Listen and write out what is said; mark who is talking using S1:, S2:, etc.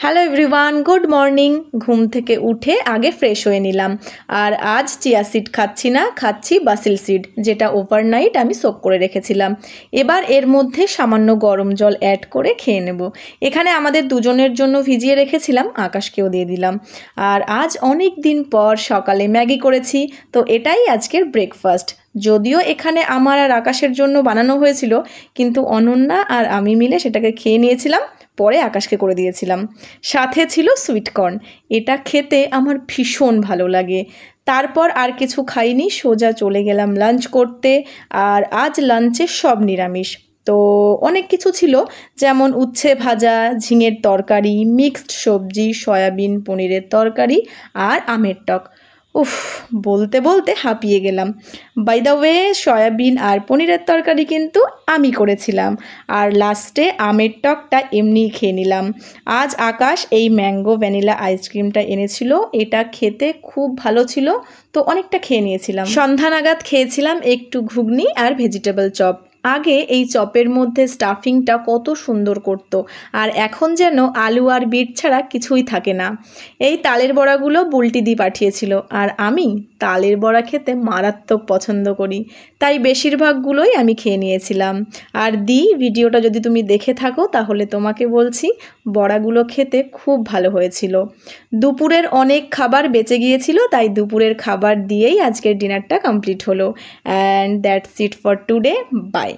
S1: Hello everyone, good morning. ঘুম থেকে উঠে আগে ফ্রেশ হয়ে নিলাম। আর আজ চিয়া সিড খাচ্ছি না, খাচ্ছি বাসিল সিড, যেটা ওভারনাইট আমি সোক করে রেখেছিলাম। এবার এর মধ্যে সামান্য গরম জল অ্যাড করে খেয়ে নেব। এখানে আমাদের দুজনের জন্য ভিজিয়ে রেখেছিলাম, আকাশকেও দিয়ে দিলাম। আর আজ অনেক দিন পর সকালে ম্যাগি করেছি, তো এটাই আজকের ব্রেকফাস্ট। যদিও এখানে আমার আর আকাশের জন্য বানানো হয়েছিল, কিন্তু অনন্যা আর আমি মিলে সেটাকে খেয়ে নিয়েছিলাম, পরে আকাশকে করে দিয়েছিলাম। সাথে ছিল সুইটকর্ন, এটা খেতে আমার ভীষণ ভালো লাগে। তারপর আর কিছু খাইনি, সোজা চলে গেলাম লাঞ্চ করতে। আর আজ লাঞ্চে সব নিরামিষ। তো অনেক কিছু ছিল, যেমন উচ্ছে ভাজা, ঝিঙের তরকারি, মিক্সড সবজি, সয়াবিন পনিরের তরকারি আর আমের টক। উফ, বলতে বলতে হাঁপিয়ে গেলাম। বাই দ্য ওয়ে, সয়াবিন আর পনিরের তরকারি কিন্তু আমি করেছিলাম। আর লাস্টে আমের টকটা এমনিই খেয়ে নিলাম। আজ আকাশ এই ম্যাঙ্গো ভ্যানিলা আইসক্রিমটা এনেছিল, এটা খেতে খুব ভালো ছিল, তো অনেকটা খেয়ে নিয়েছিলাম। সন্ধ্যা নাগাদ খেয়েছিলাম একটু ঘুগনি আর ভেজিটেবল চপ। আগে এই চপের মধ্যে স্টাফিংটা কত সুন্দর করতো, আর এখন যেন আলু আর বিট ছাড়া কিছুই থাকে না। এই তালের বড়াগুলো বুলটি দি পাঠিয়েছিল, আর আমি তালের বড়া খেতে মারাত্মক পছন্দ করি, তাই বেশিরভাগগুলোই আমি খেয়ে নিয়েছিলাম। আর দি, ভিডিওটা যদি তুমি দেখে থাকো তাহলে তোমাকে বলছি, বড়াগুলো খেতে খুব ভালো হয়েছিল। দুপুরের অনেক খাবার বেঁচে গিয়েছিল, তাই দুপুরের খাবার দিয়েই আজকের ডিনারটা কমপ্লিট হলো। And that's it for today. By.